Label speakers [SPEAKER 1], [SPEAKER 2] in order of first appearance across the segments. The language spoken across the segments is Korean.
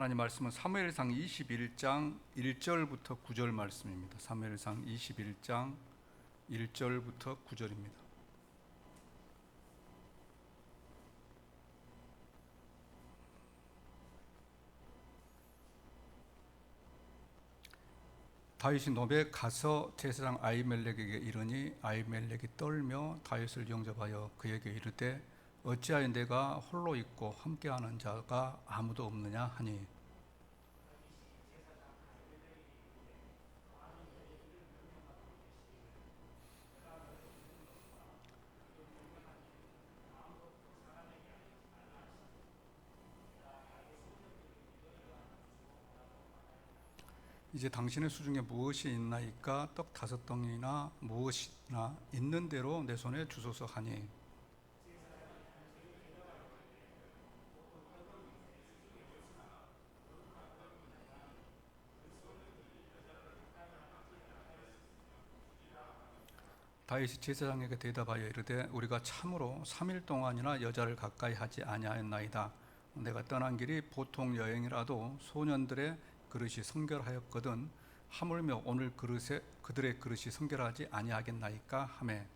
[SPEAKER 1] 하나님 말씀은 사무엘상 21장 1절부터 9절 말씀입니다. 사무엘상 21장 1절부터 9절입니다. 다윗이 노베 가서 제사장 아히멜렉에게 이르니 아히멜렉이 떨며 다윗을 영접하여 그에게 이르되 어찌하여 내가 홀로 있고 함께하는 자가 아무도 없느냐 하니, 이제 당신의 수중에 무엇이 있나이까? 떡 5덩이나 무엇이나 있는 대로 내 손에 주소서 하니, 다윗이 제사장에게 대답하여 이르되 우리가 참으로 3일 동안이나 여자를 가까이 하지 아니하였나이다. 내가 떠난 길이 보통 여행이라도 소년들의 그릇이 성결하였거든 하물며 오늘 그릇에 그들의 그릇이 성결하지 아니하겠나이까 하매,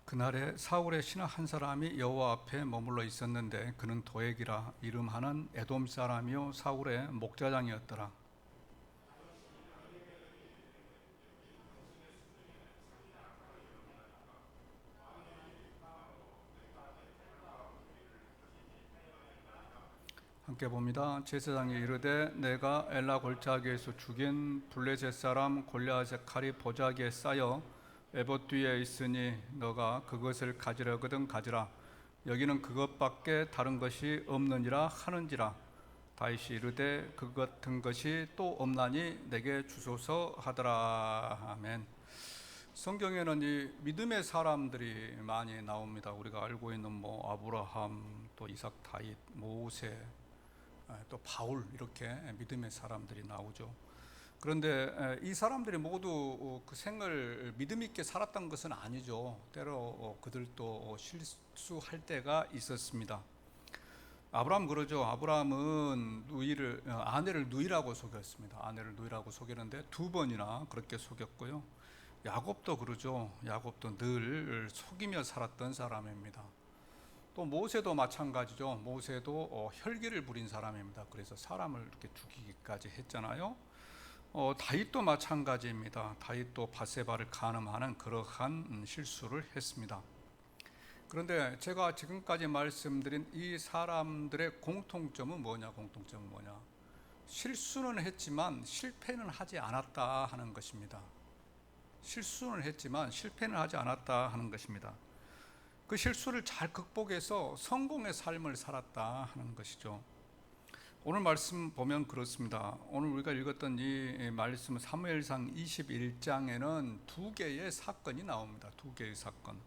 [SPEAKER 1] 그날에 사울의 신하 한 사람이 여호와 앞에 머물러 있었는데 그는 도액이라 이름하는 에돔 사람이요 사울의 목자장이었더라. 함께 봅니다. 제사장이 이르되 내가 엘라 골짜기에서 죽인 블레셋 사람 골리앗의 칼이 보자기에 쌓여 에봇 뒤에 있으니 너가 그것을 가지려거든 가지라. 여기는 그것밖에 다른 것이 없느니라 하는지라. 다윗이 이르되 그 같은 것이 또 없나니 내게 주소서 하더라. 아멘. 성경에는 이 믿음의 사람들이 많이 나옵니다. 우리가 알고 있는 아브라함, 또 이삭, 다윗, 모세, 또 바울, 이렇게 믿음의 사람들이 나오죠. 그런데 이 사람들이 모두 그 생을 믿음 있게 살았던 것은 아니죠. 때로 그들도 실수할 때가 있었습니다. 아브라함 그러죠. 아브라함은 아내를 누이라고 속였습니다. 아내를 누이라고 속였는데 2번이나 그렇게 속였고요. 야곱도 그러죠. 야곱도 늘 속이며 살았던 사람입니다. 또 모세도 마찬가지죠. 모세도 혈기를 부린 사람입니다. 그래서 사람을 이렇게 죽이기까지 했잖아요. 다윗도 마찬가지입니다. 다윗도 밧세바를 간음하는 그러한 실수를 했습니다. 그런데 제가 지금까지 말씀드린 이 사람들의 공통점은 뭐냐? 실수는 했지만 실패는 하지 않았다 하는 것입니다. 실수는 했지만 실패는 하지 않았다 하는 것입니다. 그 실수를 잘 극복해서 성공의 삶을 살았다 하는 것이죠. 오늘 말씀 보면 그렇습니다. 오늘 우리가 읽었던 이 말씀 사무엘상 21장에는 2개의 사건이 나옵니다. 2개의 사건.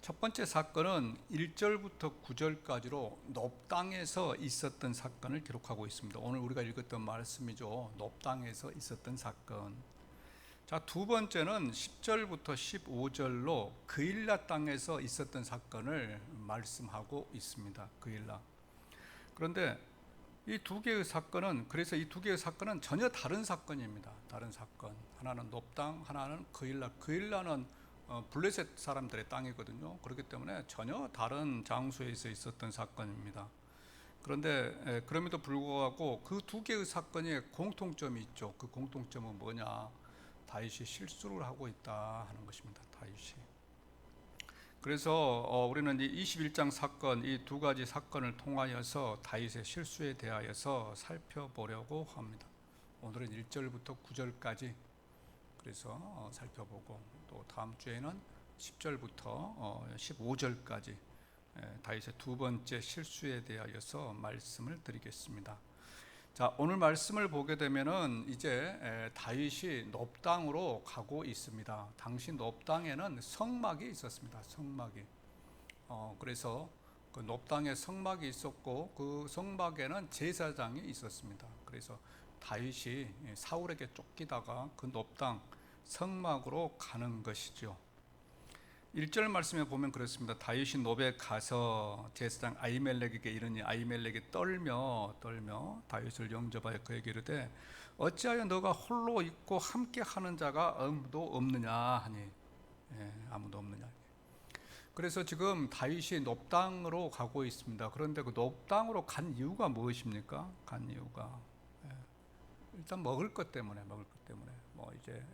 [SPEAKER 1] 첫 번째 사건은 1절부터 9절까지로 놉당에서 있었던 사건을 기록하고 있습니다. 오늘 우리가 읽었던 말씀이죠. 놉당에서 있었던 사건. 자, 두 번째는 10절부터 15절로 그일라 땅에서 있었던 사건을 말씀하고 있습니다. 그일라. 그런데 이 두 개의 사건은 전혀 다른 사건입니다. 다른 사건. 하나는 놉당, 하나는 그일라. 그일라는 블레셋 사람들의 땅이거든요. 그렇기 때문에 전혀 다른 장소에서 있었던 사건입니다. 그런데 그럼에도 불구하고 그 두 개의 사건에 공통점이 있죠. 그 공통점은 뭐냐? 다윗이 실수를 하고 있다 하는 것입니다. 다윗이. 그래서 우리는 이 21장 사건, 이 2가지 사건을 통하여서 다윗의 실수에 대하여서 살펴보려고 합니다. 오늘은 1절부터 9절까지 그래서 살펴보고, 또 다음 주에는 10절부터 15절까지 다윗의 2번째 실수에 대하여서 말씀을 드리겠습니다. 자, 오늘 말씀을 보게 되면은 이제 다윗이 놉당으로 가고 있습니다. 당시 놉당에는 성막이 있었습니다. 성막이. 그래서 그 놉당에 성막이 있었고 그 성막에는 제사장이 있었습니다. 그래서 다윗이 사울에게 쫓기다가 그 높당 성막으로 가는 것이죠. 1절 말씀에 보면 그렇습니다. 다윗이 노베 가서 제사장 아히멜렉에게 이르니 아히멜렉이 떨며 다윗을 영접하여 그에게 이르되 어찌하여 너가 홀로 있고 함께 하는 자가 아무도 없느냐 하니, 아무도 없느냐. 그래서 지금 다윗이 높당으로 가고 있습니다. 그런데 그 높당으로 간 이유가 무엇입니까? 간 이유가 일단 먹을 것 때문에 뭐 이제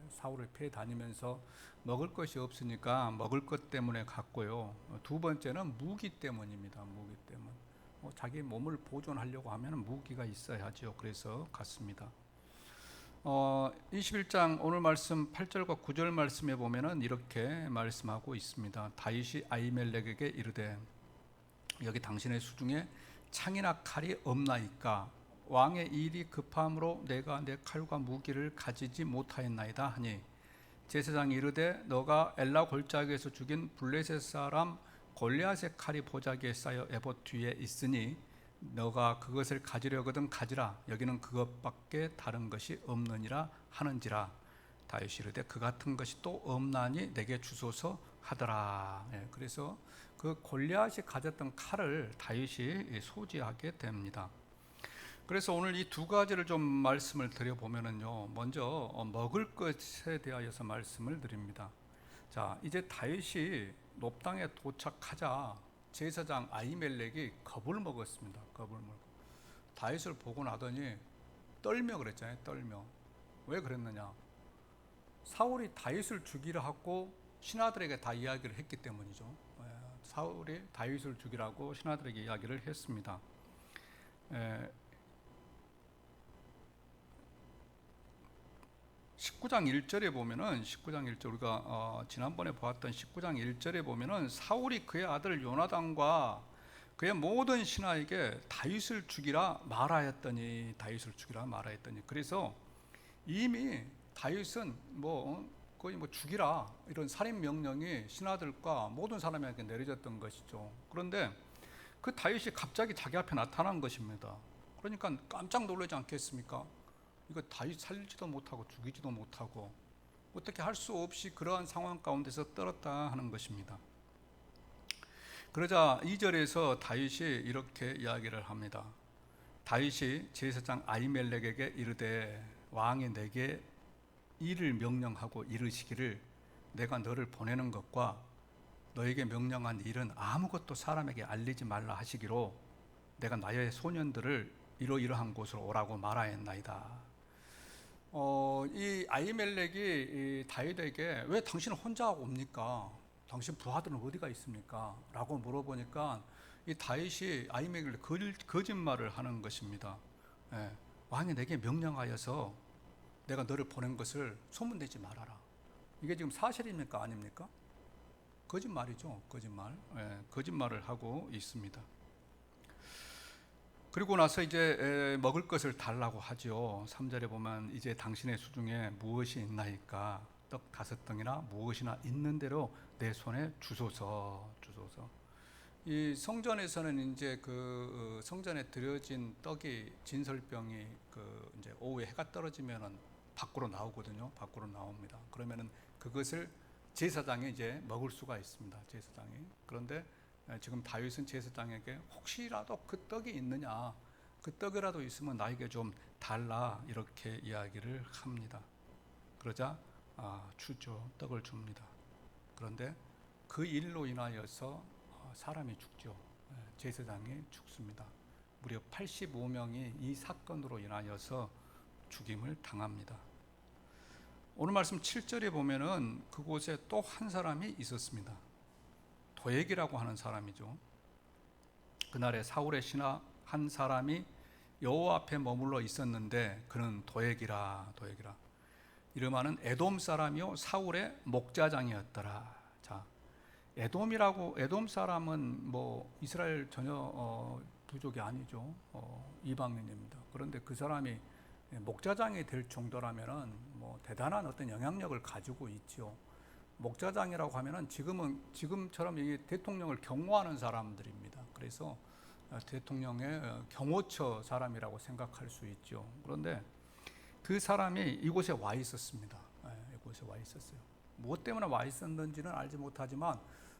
[SPEAKER 1] 사울을 피해 다니면서 먹을 것이 없으니까 먹을 것 때문에 갔고요. 두 번째는 무기 때문입니다. 무기 때문. 자기 몸을 보존하려고 하면 무기가 있어야죠. 그래서 갔습니다. 21장 오늘 말씀 8절과 9절 말씀에 보면은 이렇게 말씀하고 있습니다. 다윗이 아히멜렉에게 이르되 여기 당신의 수중에 창이나 칼이 없나이까 왕의 일이 급함으로 내가 내 칼과 무기를 가지지 못하였나이다 하니 제사장이 이르되 너가 엘라 골짜기에서 죽인 블레셋 사람 골리앗의 칼이 보자기에 쌓여 에봇 뒤에 있으니 너가 그것을 가지려거든 가지라. 여기는 그것밖에 다른 것이 없느니라 하는지라. 다윗이 이르되 그 같은 것이 또 없나니 내게 주소서 하더라. 그래서 그 골리앗이 가졌던 칼을 다윗이 소지하게 됩니다. 그래서 오늘 이 두 가지를 좀 말씀을 드려보면은요, 먼저 먹을 것에 대하여서 말씀을 드립니다. 자, 이제 다윗이 높당에 도착하자 제사장 아히멜렉이 겁을 먹었습니다. 겁을 먹고 다윗을 보고 나더니 떨며 그랬잖아요. 떨며. 왜 그랬느냐? 사울이 다윗을 죽이려 하고 신하들에게 다 이야기를 했기 때문이죠. 사울이 다윗을 죽이라고 신하들에게 이야기를 했습니다. 19장 1절에 보면은 19장 1절 우리가 지난번에 보았던 19장 1절에 보면은 사울이 그의 아들 요나단과 그의 모든 신하에게 다윗을 죽이라 말하였더니 그래서 이미 다윗은 거의 죽이라 이런 살인 명령이 신하들과 모든 사람에게 내려졌던 것이죠. 그런데 그 다윗이 갑자기 자기 앞에 나타난 것입니다. 그러니까 깜짝 놀라지 않겠습니까? 이거 다윗 살리지도 못하고 죽이지도 못하고 어떻게 할 수 없이 그러한 상황 가운데서 떨었다 하는 것입니다. 그러자 2절에서 다윗이 이렇게 이야기를 합니다. 다윗이 제사장 아히멜렉에게 이르되 왕이 내게 일을 명령하고 이르시기를 내가 너를 보내는 것과 너에게 명령한 일은 아무것도 사람에게 알리지 말라 하시기로 내가 나의 소년들을 이러이러한 곳으로 오라고 말하였나이다. 이 아히멜렉이 다윗에게 왜 당신은 혼자 옵니까? 당신 부하들은 어디가 있습니까? 라고 물어보니까 이 다윗이 아히멜렉을 거짓말을 하는 것입니다. 왕이 내게 명령하여서 내가 너를 보낸 것을 소문내지 말아라. 이게 지금 사실입니까? 아닙니까? 거짓말이죠. 거짓말을 하고 있습니다. 그리고 나서 이제 먹을 것을 달라고 하죠. 3절에 보면 이제 당신의 수중에 무엇이 있나이까 떡 5덩이나 무엇이나 있는 대로 내 손에 주소서. 이 성전에서는 이제 그 성전에 드려진 떡이 진설병이 그 이제 오후에 해가 떨어지면은 밖으로 나오거든요. 밖으로 나옵니다. 그러면은 그것을 제사장이 이제 먹을 수가 있습니다. 제사장이. 그런데 지금 다윗은 제사장에게 혹시라도 그 떡이 있느냐, 그 떡이라도 있으면 나에게 좀 달라 이렇게 이야기를 합니다. 그러자 주죠. 떡을 줍니다. 그런데 그 일로 인하여서 사람이 죽죠. 제사장이 죽습니다. 무려 85명이 이 사건으로 인하여서 죽임을 당합니다. 오늘 말씀 7절에 보면은 그곳에 또 한 사람이 있었습니다. 도액이라고 하는 사람이죠. 그날에 사울의 신하 한 사람이 여호와 앞에 머물러 있었는데 그는 도액이라. 이름하는 에돔 사람이요 사울의 목자장이었더라. 자, 에돔 사람은 이스라엘 전혀 부족이 아니죠. 이방인입니다. 그런데 그 사람이 목자장이 될 정도라면은 대단한 어떤 영향력을 가지고 있죠. 목자장이라고 하면은 지금처럼 이 대통령을 경호하는 사람들입니다. 그래서 대통령의 경호처 사람이라고 생각할 수 있죠. 그런데 그 사람이 이곳에 와 있었습니다. 이곳에 와 있었어요. 무엇 때문에 와 있었는지는 알지 못하지만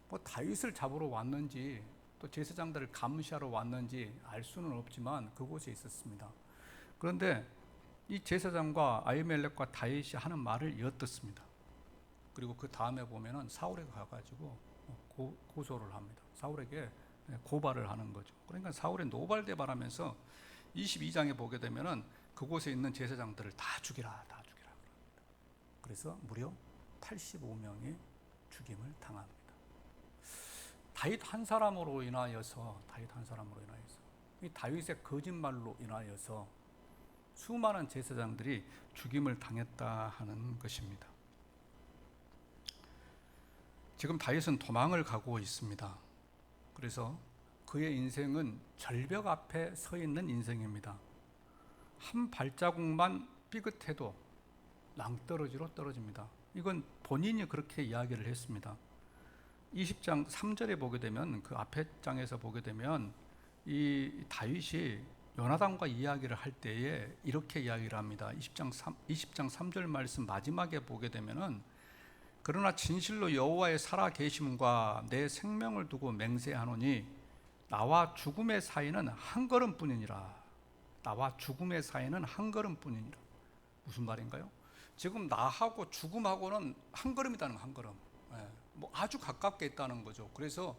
[SPEAKER 1] 뭐 다윗을 잡으러 왔는지 또 제사장들을 감시하러 왔는지 알 수는 없지만 그곳에 있었습니다. 그런데 이 제사장과 아히멜렉과 다윗이 하는 말을 엿듣습니다. 그리고 그 다음에 보면은 사울에 가가지고 고소를 합니다. 사울에게 고발을 하는 거죠. 그러니까 사울이 노발대발하면서 22장에 보게 되면은 그곳에 있는 제사장들을 다 죽이라, 다 죽이라. 그래서 무려 85명이 죽임을 당합니다. 다윗 한 사람으로 인하여서 이 다윗의 거짓말로 인하여서 수많은 제사장들이 죽임을 당했다 하는 것입니다. 지금 다윗은 도망을 가고 있습니다. 그래서 그의 인생은 절벽 앞에 서 있는 인생입니다. 한 발자국만 삐끗해도 낭떠러지로 떨어집니다. 이건 본인이 그렇게 이야기를 했습니다. 20장 3절에 보게 되면, 그 앞에 장에서 보게 되면 이 다윗이 요나단과 이야기를 할 때에 이렇게 이야기를 합니다. 20장 3절 말씀 마지막에 보게 되면은, 그러나 진실로 여호와의 살아 계심과 내 생명을 두고 맹세하노니 나와 죽음의 사이는 한 걸음뿐이니라. 나와 죽음의 사이는 한 걸음뿐이니라. 무슨 말인가요? 지금 나하고 죽음하고는 한 걸음이다는, 한 걸음. 뭐 아주 가깝게 있다는 거죠. 그래서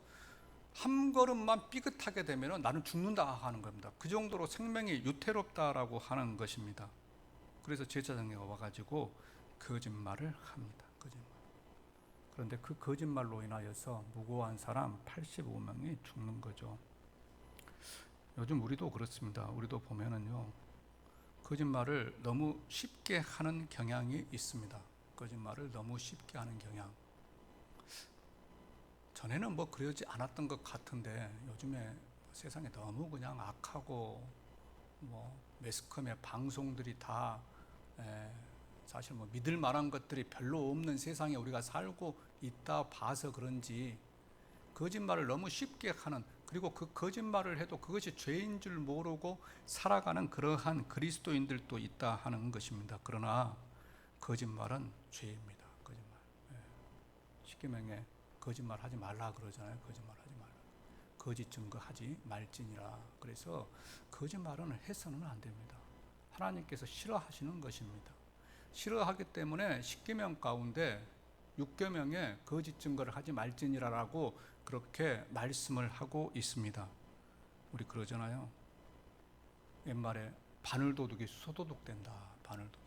[SPEAKER 1] 한 걸음만 삐끗하게 되면 나는 죽는다 하는 겁니다. 그 정도로 생명이 유태롭다라고 하는 것입니다. 그래서 제사장이 와가지고 거짓말을 합니다. 거짓말. 그런데 그 거짓말로 인하여서 무고한 사람 85명이 죽는 거죠. 요즘 우리도 그렇습니다. 우리도 보면은요, 거짓말을 너무 쉽게 하는 경향이 있습니다. 거짓말을 너무 쉽게 하는 경향. 전에는 뭐 그러지 않았던 것 같은데 요즘에 세상에 너무 그냥 악하고 뭐 매스컴의 방송들이 다 사실 뭐 믿을 만한 것들이 별로 없는 세상에 우리가 살고 있다 봐서 그런지 거짓말을 너무 쉽게 하는, 그리고 그 거짓말을 해도 그것이 죄인 줄 모르고 살아가는 그러한 그리스도인들도 있다 하는 것입니다. 그러나 거짓말은 죄입니다. 거짓말. 십계명에 거짓말 하지 말라 그러잖아요. 거짓말 하지 말라. 거짓 증거하지 말지니라. 그래서 거짓말은 해서는 안 됩니다. 하나님께서 싫어하시는 것입니다. 싫어하기 때문에 십계명 가운데 6계명에 거짓 증거를 하지 말지니라라고 그렇게 말씀을 하고 있습니다. 우리 그러잖아요. 옛말에 바늘도둑이 소도둑 된다. 바늘도둑.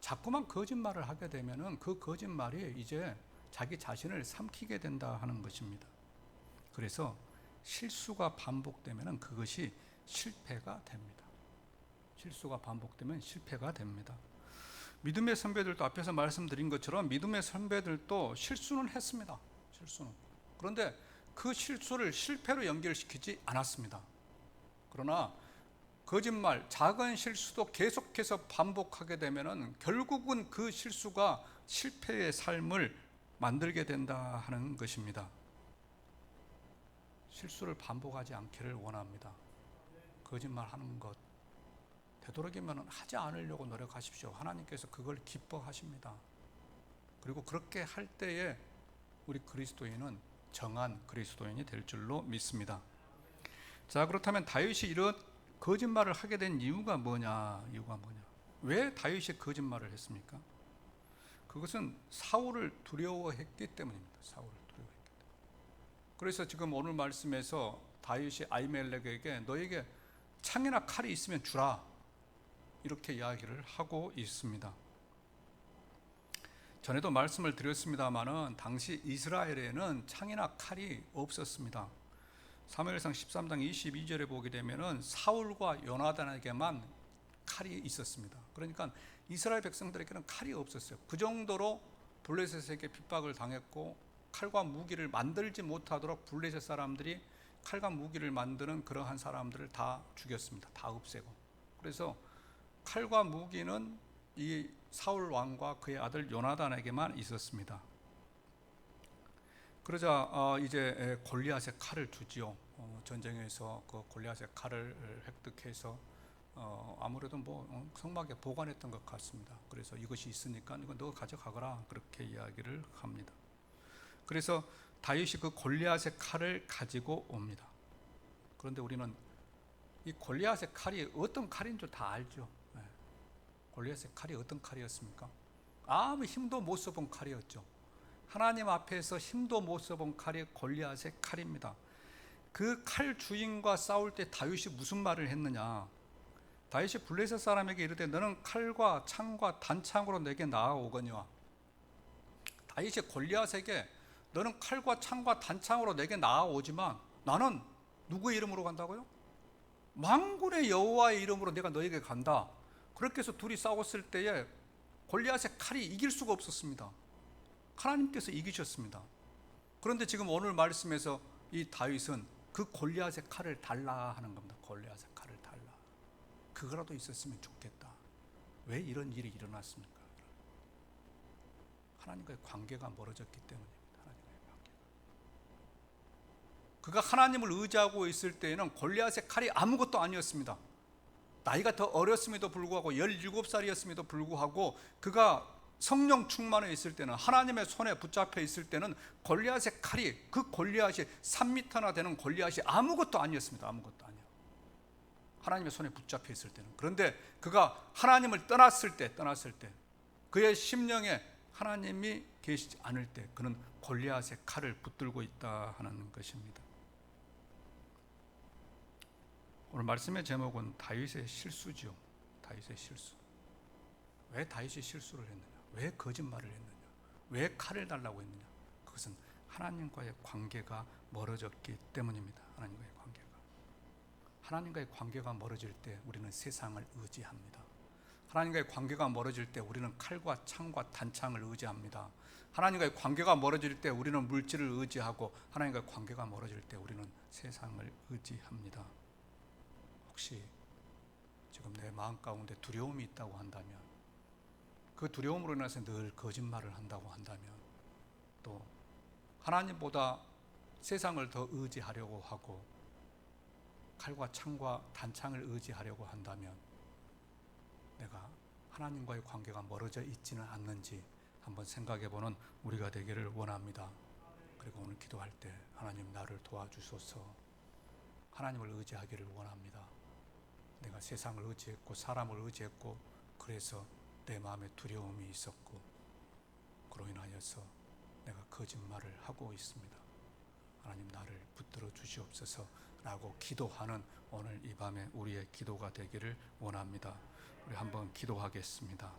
[SPEAKER 1] 자꾸만 거짓말을 하게 되면은 그 거짓말이 이제 자기 자신을 삼키게 된다 하는 것입니다. 그래서 실수가 반복되면 그것이 실패가 됩니다. 실수가 반복되면 실패가 됩니다. 믿음의 선배들도 앞에서 말씀드린 것처럼 믿음의 선배들도 실수는 했습니다. 실수는. 그런데 그 실수를 실패로 연결시키지 않았습니다. 그러나 거짓말, 작은 실수도 계속해서 반복하게 되면은 결국은 그 실수가 실패의 삶을 만들게 된다 하는 것입니다. 실수를 반복하지 않기를 원합니다. 거짓말 하는 것 되도록이면 하지 않으려고 노력하십시오. 하나님께서 그걸 기뻐하십니다. 그리고 그렇게 할 때에 우리 그리스도인은 정한 그리스도인이 될 줄로 믿습니다. 자, 그렇다면 다윗이 이런 거짓말을 하게 된 이유가 뭐냐? 왜 다윗이 거짓말을 했습니까? 그것은 사울을 두려워했기 때문입니다. 사울을 두려워했기 때문에. 그래서 지금 오늘 말씀에서 다윗이 아히멜렉에게 너에게 창이나 칼이 있으면 주라, 이렇게 이야기를 하고 있습니다. 전에도 말씀을 드렸습니다마는 당시 이스라엘에는 창이나 칼이 없었습니다. 사무엘상 13장 22절에 보게 되면은 사울과 요나단에게만 칼이 있었습니다. 그러니까 이스라엘 백성들에게는 칼이 없었어요. 그 정도로 블레셋에게 핍박을 당했고 칼과 무기를 만들지 못하도록 블레셋 사람들이 칼과 무기를 만드는 그러한 사람들을 다 죽였습니다. 다 없애고. 그래서 칼과 무기는 이 사울 왕과 그의 아들 요나단에게만 있었습니다. 그러자 이제 골리앗의 칼을 주지요. 전쟁에서 그 골리앗의 칼을 획득해서 아무래도 성막에 보관했던 것 같습니다. 그래서 이것이 있으니까 이거 너 가져가거라 그렇게 이야기를 합니다. 그래서 다윗이 그 골리앗의 칼을 가지고 옵니다. 그런데 우리는 이 골리앗의 칼이 어떤 칼인 줄 다 알죠. 골리앗의 칼이 어떤 칼이었습니까? 아무 힘도 못 써본 칼이었죠. 하나님 앞에서 힘도 못 써본 칼이 골리앗의 칼입니다. 그 칼 주인과 싸울 때 다윗이 무슨 말을 했느냐? 다윗이 블레셋 사람에게 이르되 너는 칼과 창과 단창으로 내게 나아오거니와. 다윗이 골리앗에게 너는 칼과 창과 단창으로 내게 나아오지만 나는 누구의 이름으로 간다고요? 만군의 여호와의 이름으로 내가 너에게 간다. 그렇게 해서 둘이 싸웠을 때에 골리앗의 칼이 이길 수가 없었습니다. 하나님께서 이기셨습니다. 그런데 지금 오늘 말씀에서 이 다윗은 그 골리앗의 칼을 달라 하는 겁니다. 골리앗의 칼을 달라. 그거라도 있었으면 좋겠다. 왜 이런 일이 일어났습니까? 하나님과의 관계가 멀어졌기 때문입니다. 하나님과의 관계가. 그가 하나님을 의지하고 있을 때에는 골리앗의 칼이 아무것도 아니었습니다. 나이가 더 어렸음에도 불구하고 17살이었음에도 불구하고 그가 성령 충만해 있을 때는, 하나님의 손에 붙잡혀 있을 때는 골리앗의 칼이, 그 골리앗이 3m나 되는 골리앗이 아무것도 아니었습니다. 아무것도 아니에요. 하나님의 손에 붙잡혀 있을 때는. 그런데 그가 하나님을 떠났을 때 그의 심령에 하나님이 계시지 않을 때 그는 골리앗의 칼을 붙들고 있다 하는 것입니다. 오늘 말씀의 제목은 다윗의 실수죠. 다윗의 실수. 왜 다윗이 실수를 했느냐? 왜 거짓말을 했느냐? 왜 칼을 달라고 했느냐? 그것은 하나님과의 관계가 멀어졌기 때문입니다. 하나님과의 관계가 멀어질 때 우리는 세상을 의지합니다. 하나님과의 관계가 멀어질 때 우리는 칼과 창과 단창을 의지합니다. 하나님과의 관계가 멀어질 때 우리는 물질을 의지하고, 하나님과의 관계가 멀어질 때 우리는 세상을 의지합니다. 혹시 지금 내 마음 가운데 두려움이 있다고 한다면, 그 두려움으로 인해서 늘 거짓말을 한다고 한다면, 또 하나님보다 세상을 더 의지하려고 하고 칼과 창과 단창을 의지하려고 한다면 내가 하나님과의 관계가 멀어져 있지는 않는지 한번 생각해보는 우리가 되기를 원합니다. 그리고 오늘 기도할 때 하나님 나를 도와주소서, 하나님을 의지하기를 원합니다. 내가 세상을 의지했고 사람을 의지했고 그래서 내 마음에 두려움이 있었고 그로 인하여서 내가 거짓말을 하고 있습니다. 하나님 나를 붙들어 주시옵소서 라고 기도하는 오늘 이 밤에 우리의 기도가 되기를 원합니다. 우리 한번 기도하겠습니다.